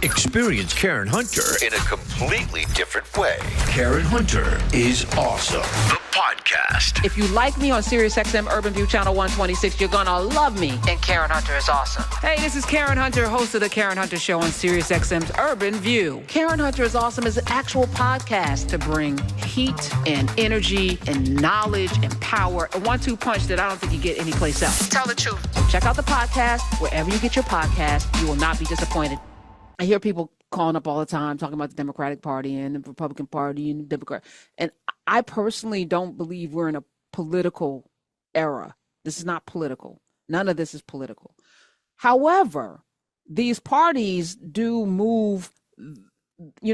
Experience Karen Hunter in a completely different way. Karen Hunter is awesome. The podcast. If you like me on SiriusXM Urban View Channel 126, you're gonna love me. And Karen Hunter is awesome. Hey, this is Karen Hunter, host of the Karen Hunter Show on SiriusXM's Urban View. Karen Hunter is awesome is an actual podcast to bring heat and energy and knowledge and power. A 1-2 punch that I don't think you get anyplace else. Tell the truth. Check out the podcast wherever you get your podcast. You will not be disappointed. I hear people calling up all the time talking about the Democratic Party and the Republican Party and the Democrat. And I personally don't believe we're in a political era. This is not political. None of this is political. However, these parties do move,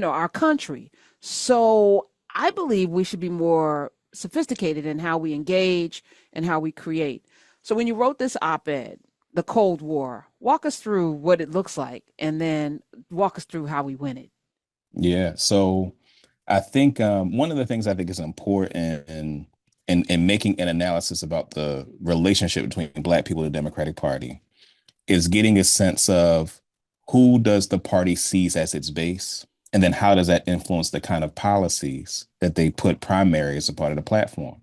our country. So I believe we should be more sophisticated in how we engage and how we create. So when you wrote this op-ed, the Cold War, walk us through what it looks like and then walk us through how we win it. Yeah. So I think one of the things I think is important in making an analysis about the relationship between Black people and the Democratic Party is getting a sense of who does the party sees as its base, and then how does that influence the kind of policies that they put primary as a part of the platform.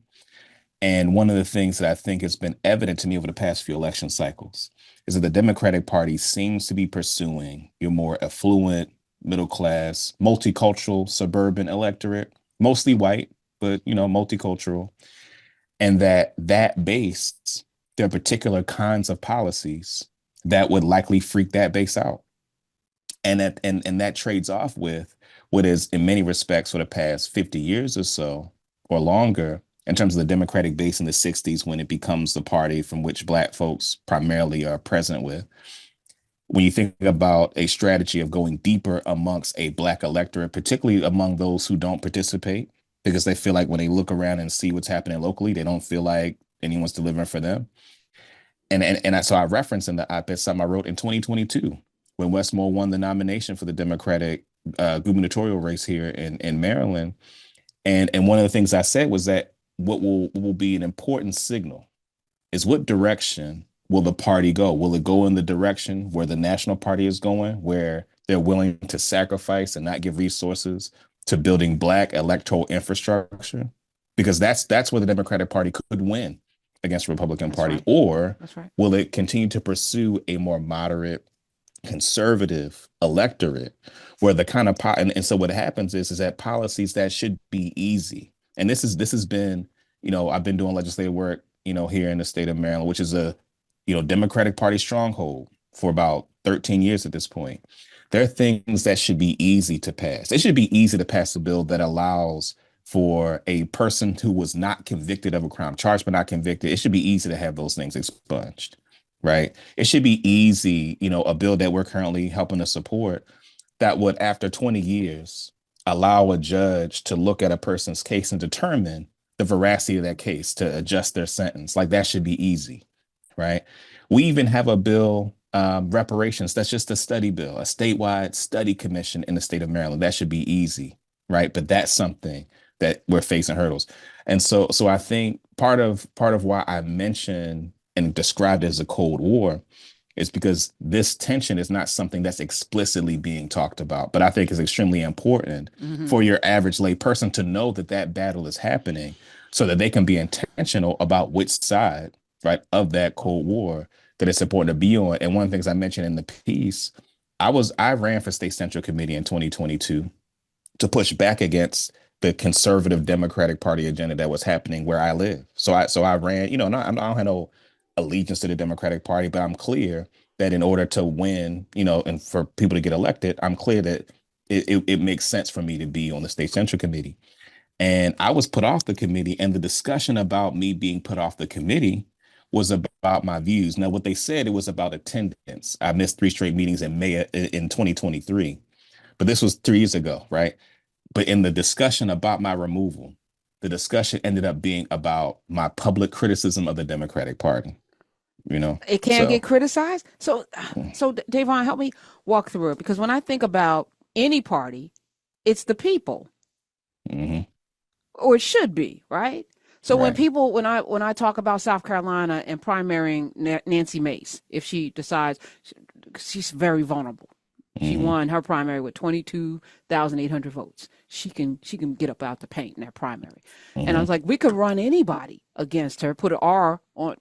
And one of the things that I think has been evident to me over the past few election cycles is that the Democratic Party seems to be pursuing your more affluent, middle class, multicultural, suburban electorate, mostly white, but, multicultural. And that base, there are particular kinds of policies that would likely freak that base out. And that trades off with what is, in many respects, for the past 50 years or so or longer, in terms of the Democratic base in the 60s, when it becomes the party from which Black folks primarily are present with. When you think about a strategy of going deeper amongst a Black electorate, particularly among those who don't participate, because they feel like when they look around and see what's happening locally, they don't feel like anyone's delivering for them. So I referenced in the op-ed something I wrote in 2022, when Westmore won the nomination for the Democratic gubernatorial race here in Maryland. And one of the things I said was that what will be an important signal is what direction will the party go? Will it go in the direction where the national party is going, where they're willing to sacrifice and not give resources to building Black electoral infrastructure? Because that's where the Democratic Party could win against the Republican Party. Right. Or right. Will it continue to pursue a more moderate, conservative electorate where the kind of and so what happens is that policies that should be easy. And this has been, I've been doing legislative work, here in the state of Maryland, which is a, Democratic Party stronghold for about 13 years at this point. There are things that should be easy to pass. It should be easy to pass a bill that allows for a person who was not convicted of a crime, charged but not convicted. It should be easy to have those things expunged, right? It should be easy, a bill that we're currently helping to support that would, after 20 years, allow a judge to look at a person's case and determine the veracity of that case to adjust their sentence. Like, that should be easy, right? We even have a bill, reparations. That's just a study bill, a statewide study commission in the state of Maryland. That should be easy, right? But that's something that we're facing hurdles. And so I think part of why I mentioned and described it as a Cold War is because this tension is not something that's explicitly being talked about, but I think is extremely important for your average lay person to know that battle is happening so that they can be intentional about which side, right, of that Cold War that it's important to be on. And one of the things I mentioned in the piece, I ran for State Central Committee in 2022 to push back against the conservative Democratic Party agenda that was happening where I live. So I ran, I don't have no allegiance to the Democratic Party, but I'm clear that in order to win, and for people to get elected, I'm clear that it makes sense for me to be on the State Central Committee. And I was put off the committee, and the discussion about me being put off the committee was about my views. Now, what they said, it was about attendance. I missed 3 straight meetings in May in 2023, but this was 3 years ago, right? But in the discussion about my removal, the discussion ended up being about my public criticism of the Democratic Party. It can't get criticized. So Dayvon, help me walk through it, because when I think about any party, it's the people, or it should be, right? So Right. when I talk about South Carolina and primarying Nancy Mace, if she decides, she's very vulnerable. She won her primary with 22,800 votes. She can get up out the paint in that primary. And I was like, we could run anybody against her, put an R on,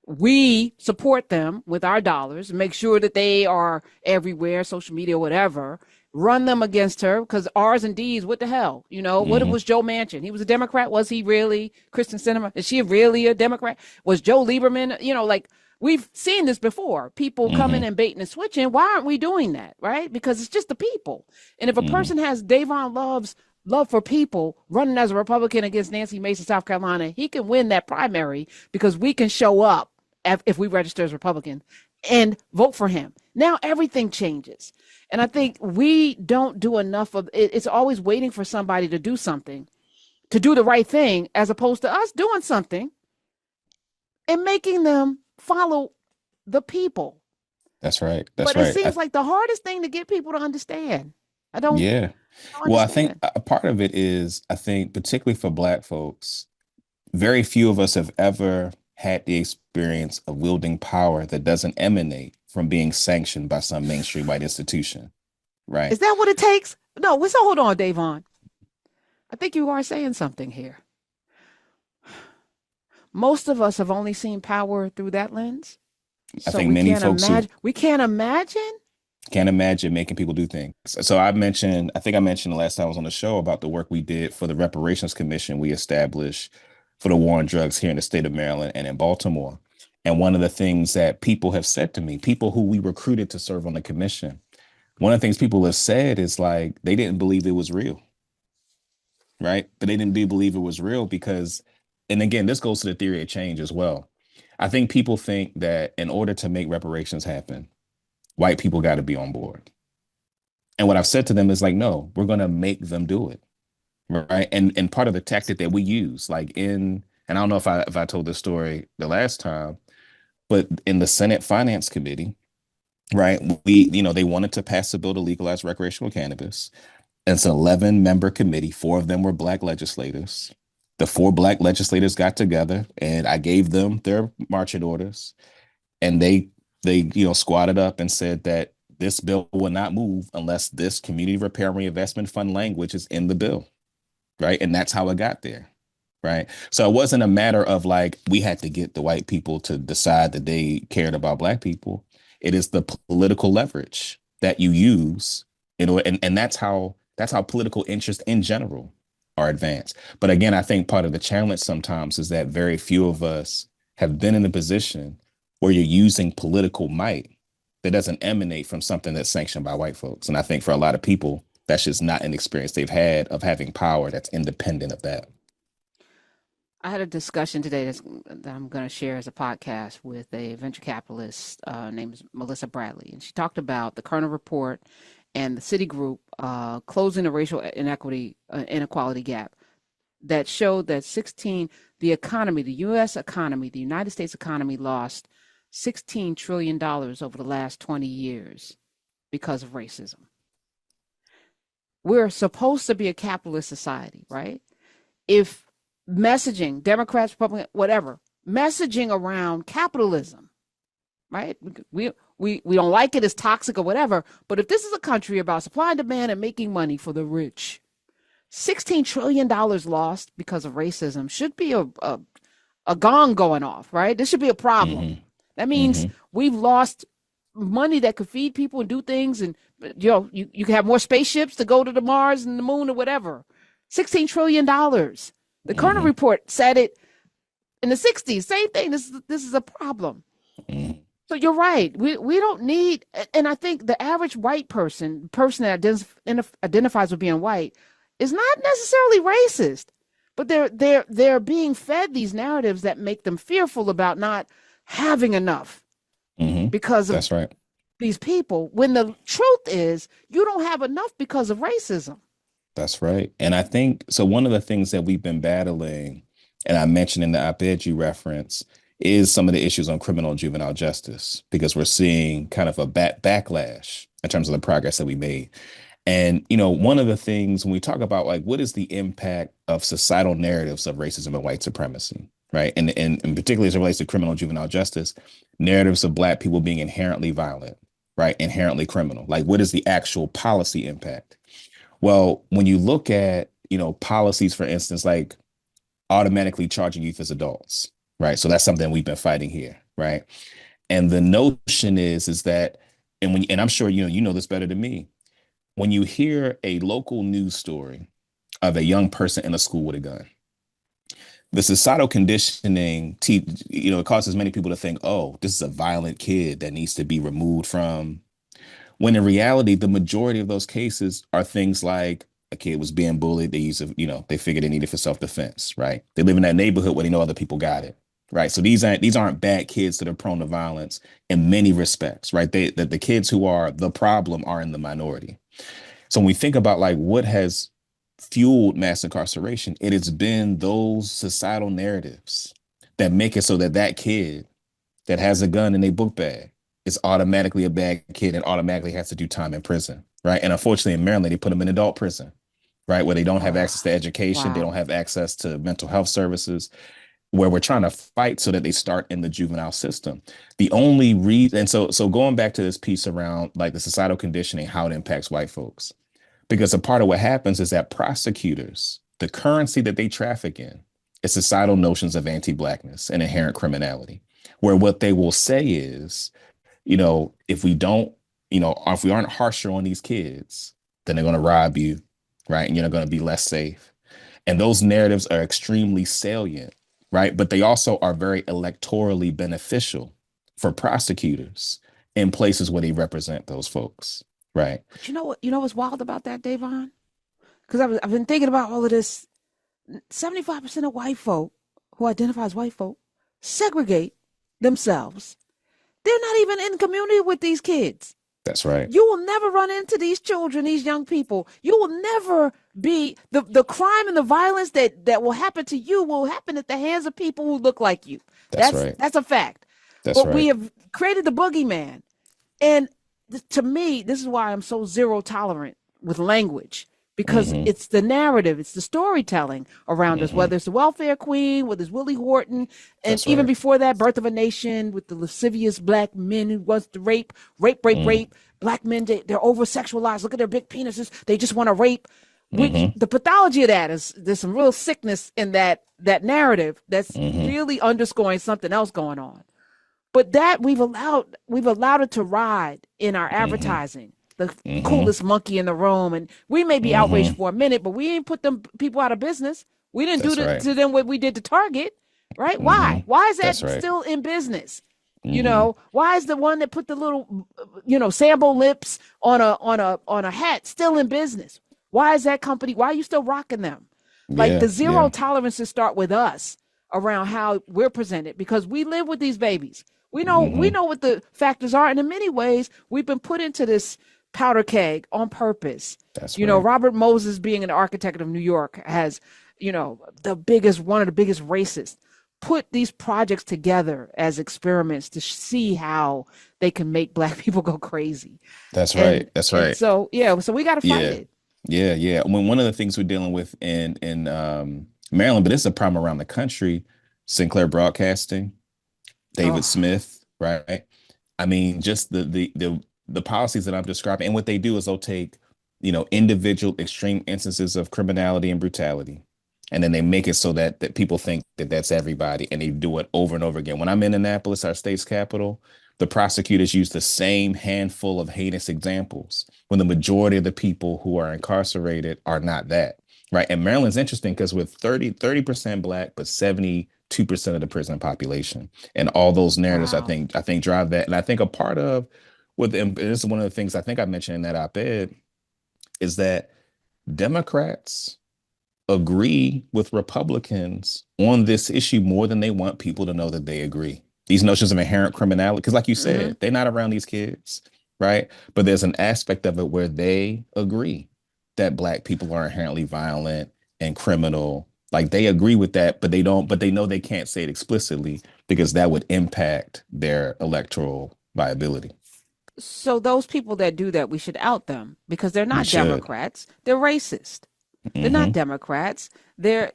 we support them with our dollars, make sure that they are everywhere, social media, whatever, run them against her, because R's and D's, what the hell? What was Joe Manchin? He was a Democrat. Was he really? Kristen Sinema, is she really a Democrat? Was Joe Lieberman, we've seen this before. People coming and baiting and switching. Why aren't we doing that? Right? Because it's just the people. And if a person has Dayvon Love's love for people running as a Republican against Nancy Mace in South Carolina, he can win that primary because we can show up if we register as Republican and vote for him. Now everything changes. And I think we don't do enough of it. It's always waiting for somebody to do something, to do the right thing, as opposed to us doing something and making them follow the people. That's right. But it seems like the hardest thing to get people to understand. Yeah. Well, I think a part of it is, I think, particularly for Black folks, very few of us have ever had the experience of wielding power that doesn't emanate from being sanctioned by some mainstream white institution. Right. Is that what it takes? No, so hold on, Dayvon. I think you are saying something here. Most of us have only seen power through that lens. I think many folks we can't imagine making people do things. So I think I mentioned the last time I was on the show about the work we did for the Reparations Commission we established for the war on drugs here in the state of Maryland and in Baltimore. And one of the things that people have said to me, people who we recruited to serve on the commission, one of the things people have said is like, they didn't believe it was real. Right. But they didn't believe it was real because, and again, this goes to the theory of change as well. I think people think that in order to make reparations happen, white people got to be on board. And what I've said to them is like, no, we're going to make them do it. Right. And part of the tactic that we use, and I don't know if I told this story the last time, but in the Senate Finance Committee, right, they wanted to pass a bill to legalize recreational cannabis. It's an 11-member committee. 4 of them were Black legislators. The 4 Black legislators got together and I gave them their marching orders, and they squatted up and said that this bill will not move unless this community repair and reinvestment fund language is in the bill. Right. And that's how it got there. Right. So it wasn't a matter of like we had to get the white people to decide that they cared about Black people. It is the political leverage that you use, and that's how political interests in general are advanced. But again, I think part of the challenge sometimes is that very few of us have been in a position where you're using political might that doesn't emanate from something that's sanctioned by white folks. And I think for a lot of people, that's just not an experience they've had of having power that's independent of that. I had a discussion today that I'm going to share as a podcast with a venture capitalist named Melissa Bradley. And she talked about the Kerner report and the Citigroup closing the racial inequality gap that showed that the U.S. economy, the United States economy lost $16 trillion over the last 20 years because of racism. We're supposed to be a capitalist society, right? If messaging, Democrats, Republicans, whatever, messaging around capitalism, right? We don't like it, it's toxic or whatever, but if this is a country about supply and demand and making money for the rich, $16 trillion lost because of racism should be a gong going off, right? This should be a problem. Mm-hmm. That means we've lost money that could feed people and do things, and you can have more spaceships to go to the Mars and the moon or whatever. $16 trillion. The Kerner report said it in the 60s. Same thing. This is a problem. So you're right. We don't need, and I think the average white person that identifies with being white is not necessarily racist, but they're being fed these narratives that make them fearful about not having enough because of these people, when the truth is you don't have enough because of racism. That's right. And I think, so one of the things that we've been battling, and I mentioned in the op-ed you reference, is some of the issues on criminal and juvenile justice, because we're seeing kind of a backlash in terms of the progress that we made. And, one of the things when we talk about like, what is the impact of societal narratives of racism and white supremacy, right? And particularly as it relates to criminal and juvenile justice, narratives of Black people being inherently violent, right, inherently criminal? Like, what is the actual policy impact? Well, when you look at, policies, for instance, like automatically charging youth as adults, right? So that's something we've been fighting here, right? And the notion is that, and I'm sure you know this better than me, when you hear a local news story of a young person in a school with a gun, the societal conditioning, it causes many people to think, oh, this is a violent kid that needs to be removed from. When in reality, the majority of those cases are things like a kid was being bullied. They figured they needed for self-defense, right? They live in that neighborhood where they know other people got it, right? So these aren't bad kids that are prone to violence in many respects, right? The kids who are the problem are in the minority. So when we think about like what has fueled mass incarceration, it has been those societal narratives that make it so that that kid that has a gun in a book bag is automatically a bad kid and automatically has to do time in prison, right? And unfortunately, in Maryland, they put them in adult prison, right, where they don't have access to education, they don't have access to mental health services, where we're trying to fight so that they start in the juvenile system. The only reason, and so going back to this piece around like the societal conditioning, how it impacts white folks, because a part of what happens is that prosecutors, the currency that they traffic in, is societal notions of anti-blackness and inherent criminality, where what they will say is, if we don't, or if we aren't harsher on these kids, then they're going to rob you, right? And you're going to be less safe. And those narratives are extremely salient, right? But they also are very electorally beneficial for prosecutors in places where they represent those folks, right? But you know what's wild about that, Dayvon? Because I've been thinking about all of this. 75% of white folk who identify as white folk segregate themselves. They're not even in community with these kids. That's right. You will never run into these children, these young people. You will never be the crime and the violence that will happen to you will happen at the hands of people who look like you. That's right. That's a fact. But we have created the boogeyman. And to me, this is why I'm so zero tolerant with language, because it's the narrative, it's the storytelling around us, whether it's the welfare queen, whether it's Willie Horton, and even before that, Birth of a Nation with the lascivious black men who wants to rape. Black men, they're over-sexualized. Look at their big penises. They just want to rape. Which the pathology of that is there's some real sickness in that narrative that's really underscoring something else going on. But that we've allowed it to ride in our advertising. The coolest monkey in the room, and we may be outraged for a minute, but we ain't put them people out of business. We didn't do to them what we did to Target, right? Why? Why is that still in business? Why is the one that put the little, Sambo lips on a hat still in business? Why is that company? Why are you still rocking them? Like the zero tolerances start with us around how we're presented, because we live with these babies. We know what the factors are, and in many ways, we've been put into this powder keg on purpose. That's right. Robert Moses, being an architect of New York, has, one of the biggest racists, put these projects together as experiments to see how they can make black people go crazy. That's right. So we got to fight it. Yeah. I mean, one of the things we're dealing with in Maryland, but it's a problem around the country, Sinclair Broadcasting, David Smith, right? I mean, just the policies that I'm describing, and what they do is they'll take, individual extreme instances of criminality and brutality, and then they make it so that people think that that's everybody, and they do it over and over again. When I'm in Annapolis, our state's capital, the prosecutors use the same handful of heinous examples when the majority of the people who are incarcerated are not that, right? And Maryland's interesting because with 30% Black, but 72% of the prison population, and all those narratives, I think drive that. And I think a part of this is one of the things I think I mentioned in that op-ed is that Democrats agree with Republicans on this issue more than they want people to know that they agree. These notions of inherent criminality, because like you said, they're not around these kids, right? But there's an aspect of it where they agree that Black people are inherently violent and criminal. Like they agree with that, but they know they can't say it explicitly because that would impact their electoral viability. So those people that do that, we should out them, because they're not Democrats. They're racist. They're not Democrats. They're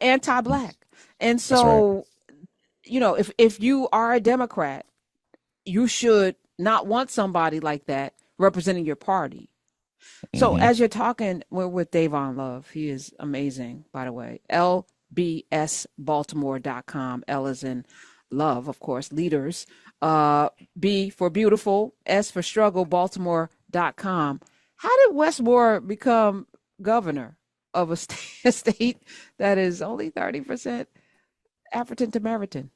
anti-Black. And so, if you are a Democrat, you should not want somebody like that representing your party. So Mm-hmm. as you're talking, we're with Dayvon Love. He is amazing, by the way. lbsbaltimore.com. L is in love, of course, leaders. B for beautiful, S for struggle, baltimore.com. How did Westmore become governor of a state that is only 30% African American?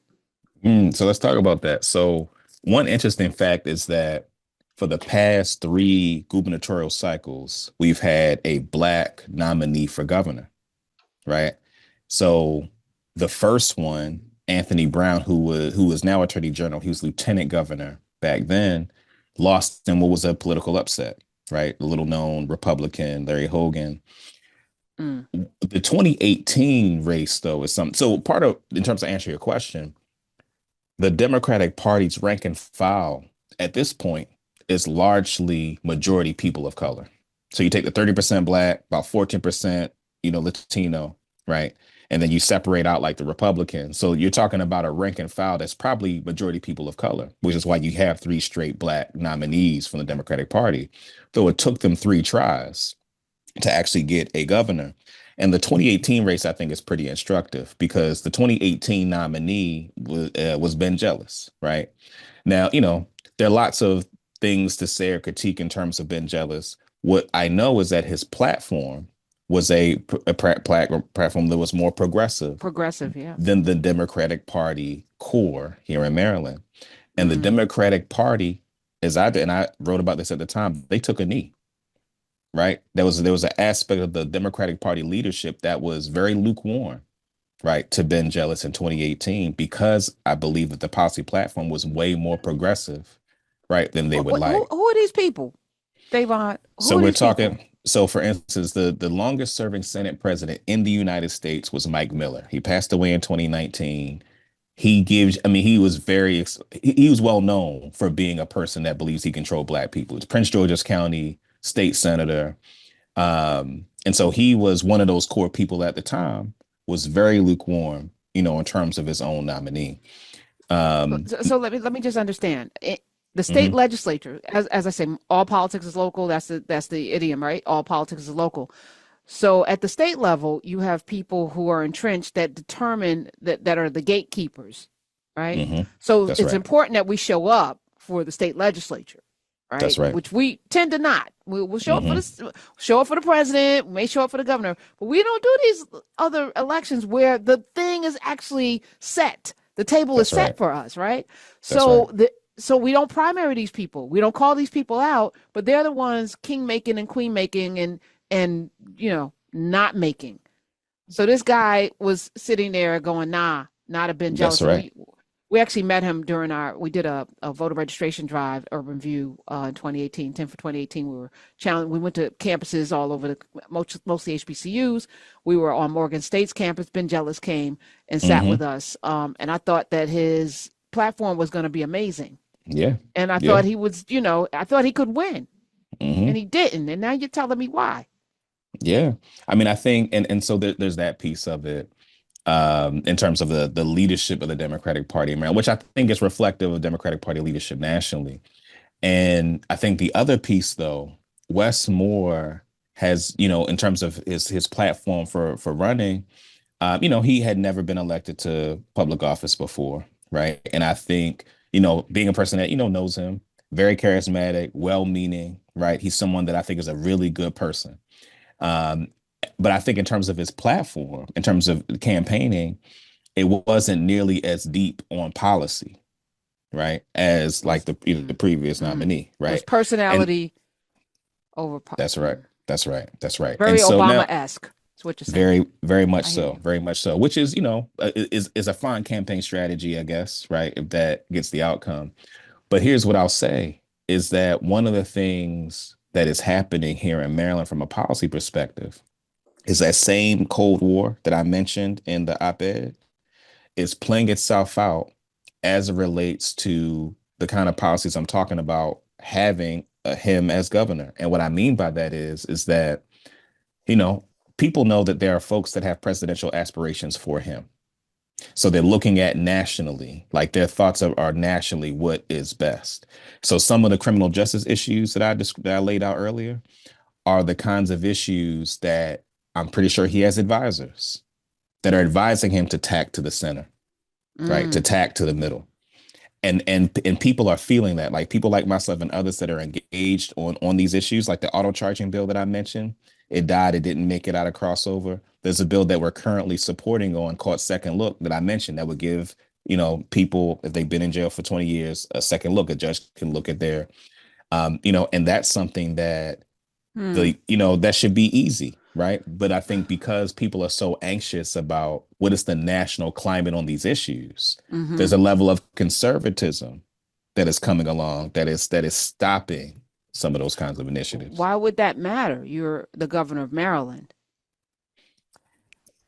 So let's talk about that. So one interesting fact is that for the past three gubernatorial cycles, we've had a Black nominee for governor, right? So the first one, Anthony Brown, who is now Attorney General, he was Lieutenant Governor back then, lost in what was a political upset, right? The little known Republican Larry Hogan. Mm. The 2018 race, though, is something. So part of, in terms of answering your question, the Democratic Party's rank and file at this point is largely majority people of color. So you take the 30% Black, about 14%, Latino, right? And then you separate out like the Republicans. So you're talking about a rank and file that's probably majority people of color, which is why you have three straight Black nominees from the Democratic Party, though it took them three tries to actually get a governor. And the 2018 race, I think, is pretty instructive because the 2018 nominee was Ben Jealous, right? Now, there are lots of things to say or critique in terms of Ben Jealous. What I know is that his platform was a platform that was more progressive Yeah. than the Democratic Party core here in Maryland. And the Democratic Party, as I did, and I wrote about this at the time, they took a knee. Right. There was an aspect of the Democratic Party leadership that was very lukewarm, right, to Ben Jealous in 2018, because I believe that the policy platform was way more progressive, right, than they would like. Who are these people, Dayvon? So we're talking. So, for instance, the longest serving Senate president in the United States was Mike Miller. He passed away in 2019. He was well known for being a person that believes he controlled Black people. It's Prince George's County state senator. And so he was one of those core people at the time, was very lukewarm, in terms of his own nominee. So let me just understand. The state legislature, as I say, all politics is local. That's the idiom, right? All politics is local. So at the state level, you have people who are entrenched that determine that are the gatekeepers, right? So That's it's right. important that we show up for the state legislature. Right? That's right. Which we tend to not. We'll show up for the president. We may show up for the governor, but we don't do these other elections where the thing is actually set. The table is set for us, right? So so we don't primary these people. We don't call these people out, but they're the ones king making and queen making and not making. So this guy was sitting there going, nah, not a Ben Jealous. That's right. We actually met him during we did a voter registration drive, Urban View, in 2018, 10 for 2018. We were challenged. We went to campuses all over mostly HBCUs. We were on Morgan State's campus. Ben Jealous came and sat with us. And I thought that his platform was going to be amazing. Yeah. And I thought he was, I thought he could win. And he didn't. And now you're telling me why. Yeah. I think, and so there's that piece of it. In terms of the leadership of the Democratic Party in Maryland, which I think is reflective of Democratic Party leadership nationally. And I think the other piece, though, Wes Moore has, in terms of his platform for running, he had never been elected to public office before, right? And I think, being a person that, knows him, very charismatic, well-meaning, right? He's someone that I think is a really good person. But I think in terms of his platform, in terms of campaigning, it wasn't nearly as deep on policy, right, as like the previous nominee, right? His personality over policy. That's right. Very so Obama-esque. That's what you're saying. Very much so. Which is, is a fine campaign strategy, I guess, right? If that gets the outcome. But here's what I'll say is that one of the things that is happening here in Maryland from a policy perspective is that same Cold War that I mentioned in the op-ed is playing itself out as it relates to the kind of policies I'm talking about having him as governor. And what I mean by that is that, people know that there are folks that have presidential aspirations for him. So they're looking at nationally, like their thoughts are nationally what is best. So some of the criminal justice issues that I laid out earlier are the kinds of issues that I'm pretty sure he has advisors that are advising him to tack to the center, right? To tack to the middle. And people are feeling that, like people like myself and others that are engaged on these issues, like the auto charging bill that I mentioned. It died. It didn't make it out of crossover. There's a bill that we're currently supporting on called Second Look that I mentioned that would give, people, if they've been in jail for 20 years, a second look. A judge can look at their, and that's something that that should be easy, right? But I think because people are so anxious about what is the national climate on these issues, there's a level of conservatism that is coming along that is stopping some of those kinds of initiatives. Why would that matter? You're the governor of Maryland.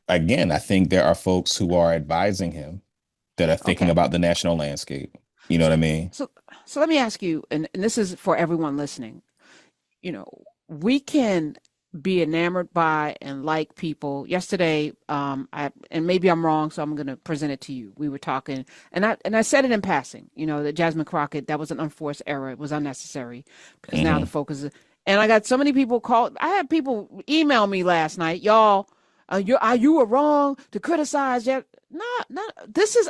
Again, I think there are folks who are advising him that are thinking about the national landscape. You know what I mean? So let me ask you, and this is for everyone listening. We can be enamored by and like people. Yesterday, and maybe I'm wrong, so I'm going to present it to you. We were talking, and I said it in passing. That Jasmine Crockett, that was an unforced error. It was unnecessary because now the focus is. And I got so many people I had people email me last night, y'all. You were wrong to criticize. No. This is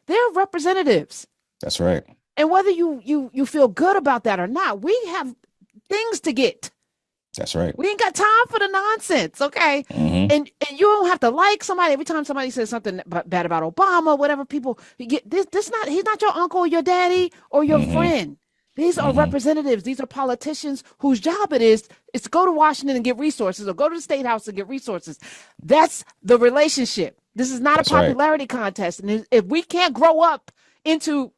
they're representatives. That's right. And whether you feel good about that or not, we have things to get. That's right. We ain't got time for the nonsense, okay? And you don't have to like somebody every time somebody says something bad about Obama, whatever. People get he's not your uncle or your daddy or your friend. These are representatives. These are politicians whose job it is to go to Washington and get resources or go to the State House and get resources. That's the relationship. This is not a popularity contest. And if we can't grow up into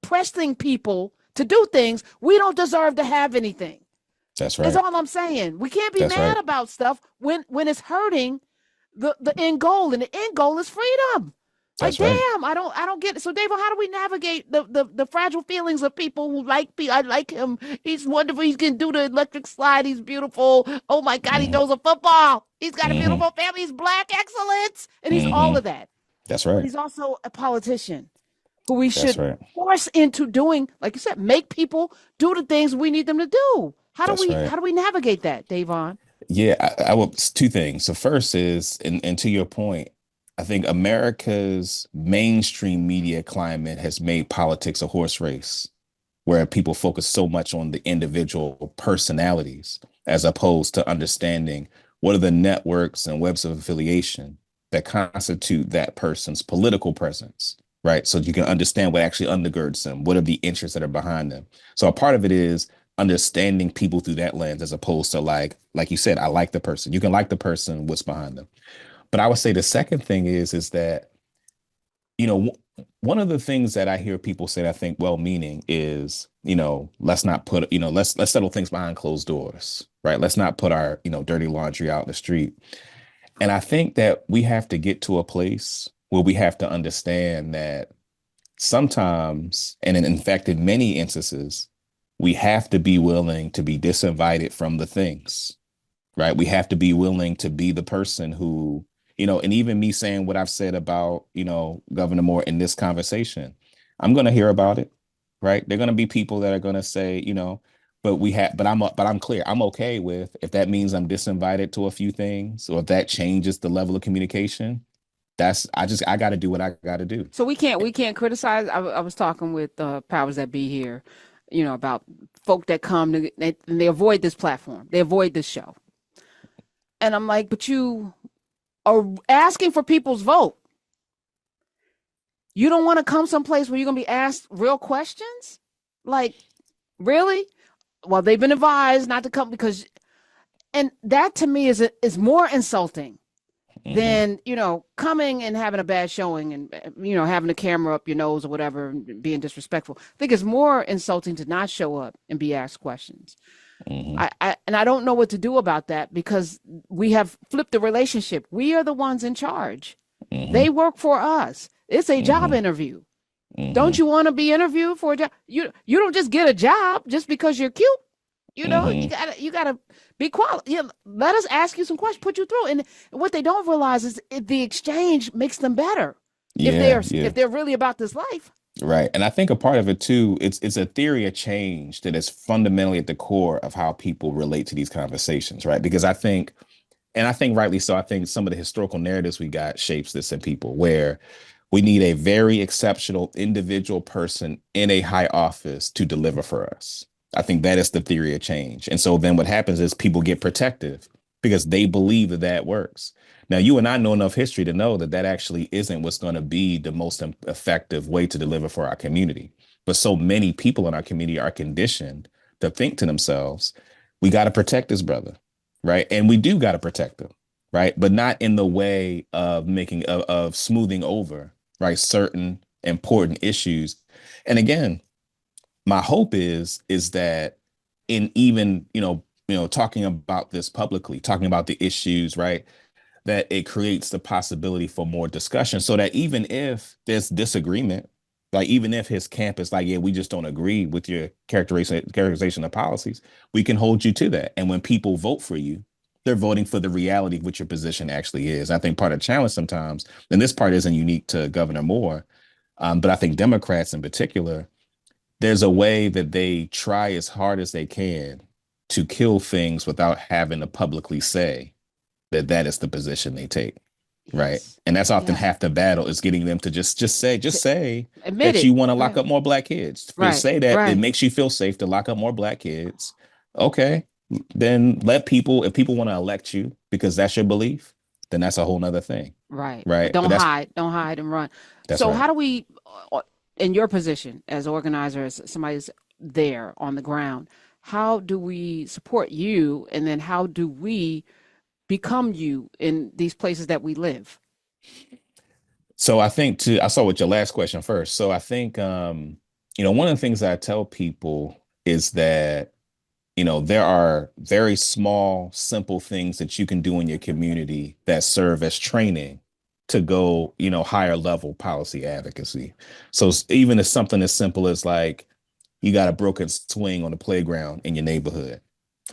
pressing people to do things, we don't deserve to have anything. That's right. That's all I'm saying. We can't be mad about stuff when it's hurting the end goal, and the end goal is freedom. That's like, right. damn, I don't get it. So, Dayvon, how do we navigate the fragile feelings of people who like me? I like him. He's wonderful. He can do the electric slide. He's beautiful. Oh my God, he throws a football. He's got a beautiful family. He's Black excellence, and he's all of that. That's right. But he's also a politician who we should force into doing, like you said, make people do the things we need them to do. How do we navigate that, Dayvon? Yeah, I will. Two things. So first is, and to your point, I think America's mainstream media climate has made politics a horse race, where people focus so much on the individual personalities as opposed to understanding what are the networks and webs of affiliation that constitute that person's political presence, right? So you can understand what actually undergirds them. What are the interests that are behind them? So a part of it is understanding people through that lens, as opposed to like you said, I like the person. You can like the person, what's behind them. But I would say the second thing is that, one of the things that I hear people say that I think well-meaning is, let's not put, let's settle things behind closed doors, right? Let's not put our, dirty laundry out in the street. And I think that we have to get to a place where we have to understand that sometimes, and in fact, in many instances, we have to be willing to be disinvited from the things, right? We have to be willing to be the person who, and even me saying what I've said about, Governor Moore in this conversation, I'm going to hear about it, right? There are going to be people that are going to say, but I'm clear. I'm okay with, if that means I'm disinvited to a few things, or if that changes the level of communication, I got to do what I got to do. So we can't criticize. I was talking with powers that be here, about folk that come and they avoid this platform. They avoid this show. And I'm like, but you are asking for people's vote. You don't want to come someplace where you're going to be asked real questions? Like, really? Well, they've been advised not to come and that to me is more insulting than, coming and having a bad showing and, having the camera up your nose or whatever and being disrespectful. I think it's more insulting to not show up and be asked questions. I don't know what to do about that, because we have flipped the relationship. We are the ones in charge. They work for us. It's a job interview. Don't you want to be interviewed for a job? You don't just get a job just because you're cute. You gotta be quality. Let us ask you some questions, put you through. And what they don't realize is the exchange makes them better. if they're really about this life. Right. And I think a part of it too, it's a theory of change that is fundamentally at the core of how people relate to these conversations, right? Because I think rightly so, I think some of the historical narratives we got shapes this in people, where we need a very exceptional individual person in a high office to deliver for us. I think that is the theory of change. And so then what happens is people get protective because they believe that that works. Now, you and I know enough history to know that that actually isn't what's going to be the most effective way to deliver for our community. But so many people in our community are conditioned to think to themselves, we got to protect this brother, right? And we do got to protect him, right? But not in the way of of smoothing over, right, certain important issues. And again, my hope is that in even, talking about this publicly, talking about the issues, right, that it creates the possibility for more discussion so that even if there's disagreement, like even if his camp is like, yeah, we just don't agree with your characterization of policies, we can hold you to that. And when people vote for you, they're voting for the reality of what your position actually is. I think part of the challenge sometimes, and this part isn't unique to Governor Moore, but I think Democrats in particular, there's a way that they try as hard as they can to kill things without having to publicly say that is the position they take. Right. Yes. And that's often half the battle, is getting them to just say admit that it. you want to lock up more black kids. Right. Say that it makes you feel safe to lock up more black kids. Okay. Then if people want to elect you because that's your belief, then that's a whole nother thing. Right. Right. Don't hide and run. So how do we, in your position as organizer, as somebody's there on the ground, how do we support you? And then how do we become you in these places that we live? So I think I'll start with your last question first. So I think, one of the things that I tell people is that, there are very small, simple things that you can do in your community that serve as training to go, higher level policy advocacy. So even if something as simple as like, you got a broken swing on the playground in your neighborhood,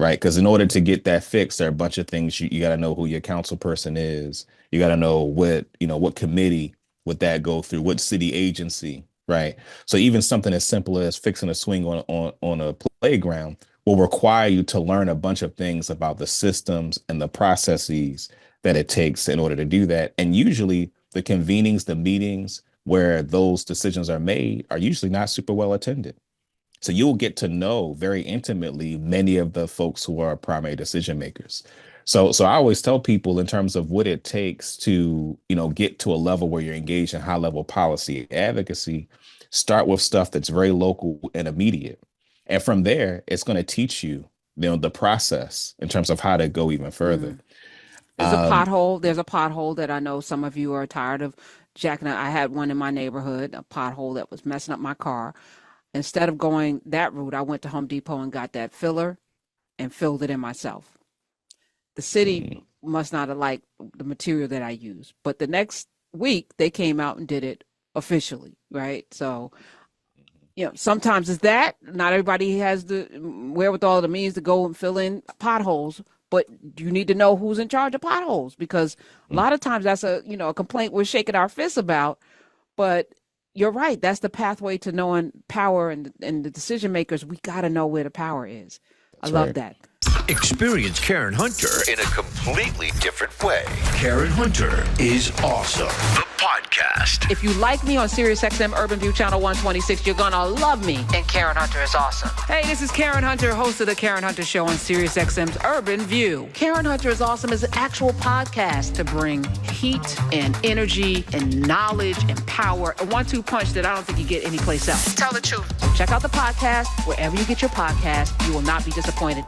right? Because in order to get that fixed, there are a bunch of things you got to know who your council person is. You got to know what committee would that go through, what city agency, right? So even something as simple as fixing a swing on a playground will require you to learn a bunch of things about the systems and the processes that it takes in order to do that. And usually the convenings, the meetings where those decisions are made are usually not super well attended. So you'll get to know very intimately many of the folks who are primary decision makers. So I always tell people in terms of what it takes to, get to a level where you're engaged in high level policy advocacy, start with stuff that's very local and immediate. And from there, it's going to teach you, the process in terms of how to go even further. There's a pothole that I know some of you are tired of jacking up. I had one in my neighborhood, a pothole that was messing up my car. Instead of going that route, I went to Home Depot and got that filler and filled it in myself. The city must not have liked the material that I used, but the next week they came out and did it officially, right? So, sometimes it's that. Not everybody has the wherewithal, the means to go and fill in potholes, but you need to know who's in charge of potholes, because a lot of times that's a complaint we're shaking our fists about, but you're right. That's the pathway to knowing power and the decision makers. We got to know where the power is. I love that. Experience Karen Hunter in a completely different way. Karen Hunter is awesome. The podcast. If you like me on SiriusXM Urban View Channel 126, you're going to love me. And Karen Hunter is awesome. Hey, this is Karen Hunter, host of The Karen Hunter Show on SiriusXM's Urban View. Karen Hunter is Awesome is an actual podcast to bring heat and energy and knowledge and power. A 1-2 punch that I don't think you get anyplace else. Tell the truth. So check out the podcast. Wherever you get your podcast, you will not be disappointed.